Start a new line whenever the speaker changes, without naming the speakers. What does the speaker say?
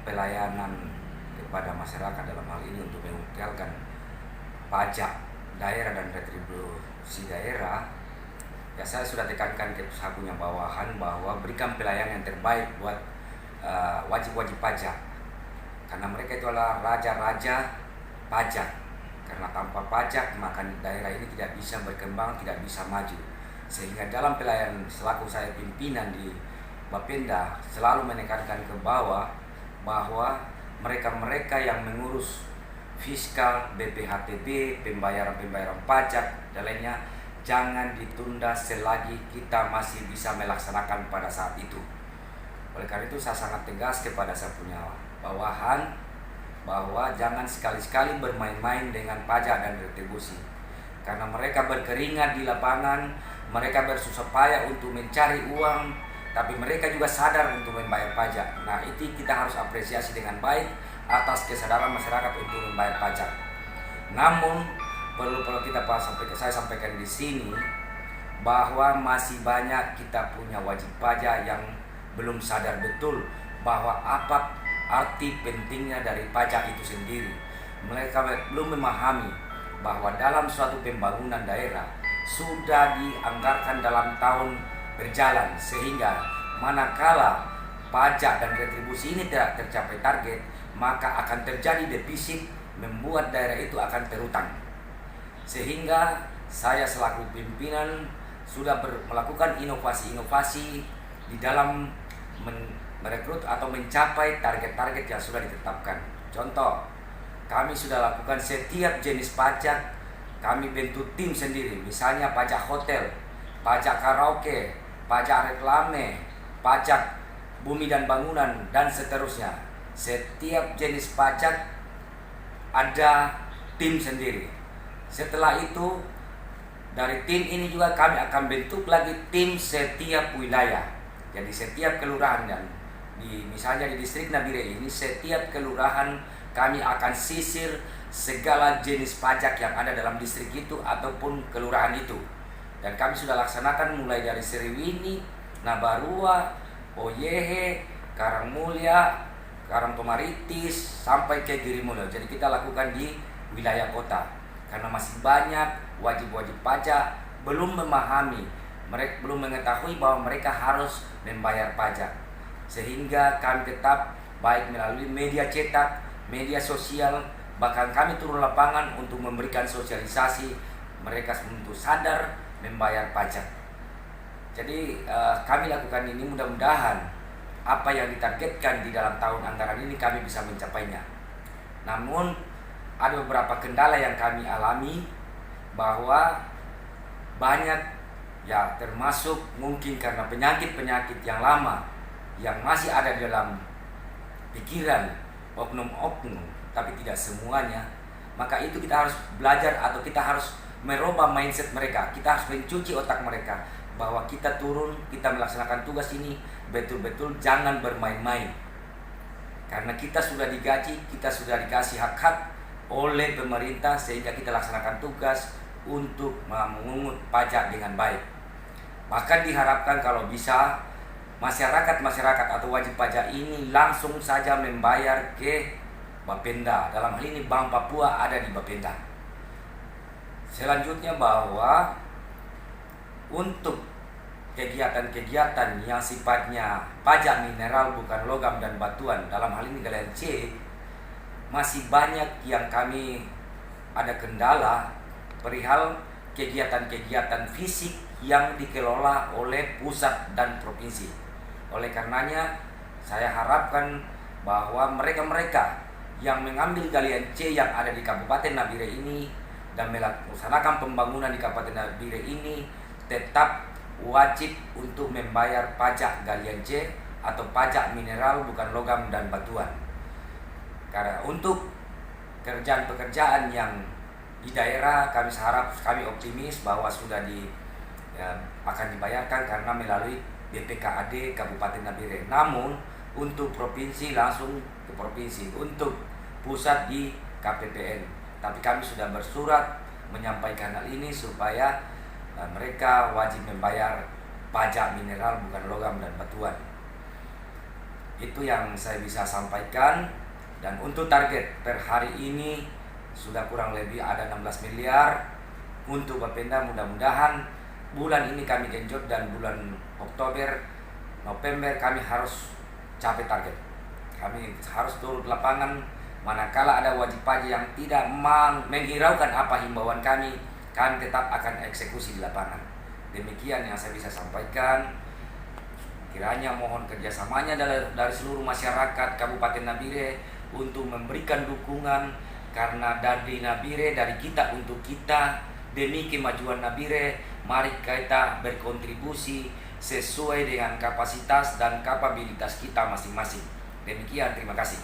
pelayanan kepada masyarakat dalam hal ini untuk mengumpulkan pajak daerah dan retribusi daerah, ya saya sudah tekankan ke saya punya bawahan bahwa berikan pelayanan yang terbaik buat wajib-wajib pajak, karena mereka itu adalah raja-raja pajak. Karena tanpa pajak maka daerah ini tidak bisa berkembang, tidak bisa maju. Sehingga dalam pelayanan selaku saya pimpinan di Bapenda selalu menekankan ke bawah bahwa mereka-mereka yang mengurus fiskal, BPHTB, pembayaran pajak dan lainnya jangan ditunda selagi kita masih bisa melaksanakan pada saat itu. Oleh karena itu saya sangat tegas kepada saya punya bawahan bahwa jangan sekali-sekali bermain-main dengan pajak dan retribusi, karena mereka berkeringat di lapangan, mereka bersusah payah untuk mencari uang, tapi mereka juga sadar untuk membayar pajak. Nah, itu kita harus apresiasi dengan baik atas kesadaran masyarakat untuk membayar pajak. Namun perlu saya sampaikan di sini bahwa masih banyak kita punya wajib pajak yang belum sadar betul bahwa apa arti pentingnya dari pajak itu sendiri. Mereka belum memahami bahwa dalam suatu pembangunan daerah sudah dianggarkan dalam tahun berjalan, sehingga manakala pajak dan retribusi ini tidak tercapai target, maka akan terjadi defisit, membuat daerah itu akan terutang. Sehingga saya selaku pimpinan sudah melakukan inovasi-inovasi di dalam merekrut atau mencapai target-target yang sudah ditetapkan. Contoh, kami sudah lakukan setiap jenis pajak, kami bentuk tim sendiri. Misalnya pajak hotel, pajak karaoke, pajak reklame, pajak bumi dan bangunan, dan seterusnya. Setiap jenis pajak ada tim sendiri. Setelah itu, dari tim ini juga kami akan bentuk lagi tim setiap wilayah. Jadi setiap kelurahan, dan misalnya di distrik Nabire ini, setiap kelurahan kami akan sisir segala jenis pajak yang ada dalam distrik itu ataupun kelurahan itu. Dan kami sudah laksanakan mulai dari Seriwini, Nabarua, Oyehe, Karangmulia, Karangtomaritis, sampai ke Girimulyo. Jadi kita lakukan di wilayah kota, karena masih banyak wajib-wajib pajak belum memahami, mereka belum mengetahui bahwa mereka harus membayar pajak. Sehingga kami tetap baik melalui media cetak, media sosial, bahkan kami turun lapangan untuk memberikan sosialisasi mereka untuk sadar membayar pajak. Jadi kami lakukan ini, mudah-mudahan apa yang ditargetkan di dalam tahun anggaran ini kami bisa mencapainya. Namun ada beberapa kendala yang kami alami, bahwa banyak, ya termasuk mungkin karena penyakit-penyakit yang lama yang masih ada di dalam pikiran oknum-oknum, tapi tidak semuanya. Maka itu kita harus belajar atau kita harus merubah mindset mereka. Kita harus mencuci otak mereka bahwa kita turun, kita melaksanakan tugas ini betul-betul jangan bermain-main. Karena kita sudah digaji, kita sudah dikasih hak-hak oleh pemerintah, sehingga kita laksanakan tugas untuk memungut pajak dengan baik. Bahkan diharapkan kalau bisa masyarakat atau wajib pajak ini langsung saja membayar ke Bapenda. Dalam hal ini Bank Papua ada di Bapenda. Selanjutnya bahwa untuk kegiatan-kegiatan yang sifatnya pajak mineral bukan logam dan batuan, dalam hal ini Galian C, masih banyak yang kami ada kendala perihal kegiatan-kegiatan fisik yang dikelola oleh pusat dan provinsi. Oleh karenanya saya harapkan bahwa mereka-mereka yang mengambil Galian C yang ada di Kabupaten Nabire ini dan melaksanakan pembangunan di Kabupaten Nabire ini tetap wajib untuk membayar pajak Galian C atau pajak mineral bukan logam dan batuan. Karena untuk pekerjaan-pekerjaan yang di daerah kami optimis bahwa sudah akan dibayarkan karena melalui BPKAD Kabupaten Nabire. Namun untuk provinsi langsung ke provinsi, untuk pusat di KPPN. Tapi kami sudah bersurat menyampaikan hal ini supaya mereka wajib membayar pajak mineral bukan logam dan batuan. Itu yang saya bisa sampaikan. Dan untuk target per hari ini sudah kurang lebih ada 16 miliar untuk Bapenda. Mudah-mudahan bulan ini kami genjot dan bulan Oktober, November kami harus capai target. Kami harus turun lapangan, manakala ada wajib pajak yang tidak menghiraukan apa himbauan kami tetap akan eksekusi di lapangan. Demikian yang saya bisa sampaikan. Kiranya mohon kerjasamanya dari seluruh masyarakat Kabupaten Nabire untuk memberikan dukungan, karena dari Nabire, dari kita untuk kita, demi kemajuan Nabire. Mari kita berkontribusi sesuai dengan kapasitas dan kapabilitas kita masing-masing. Demikian, terima kasih.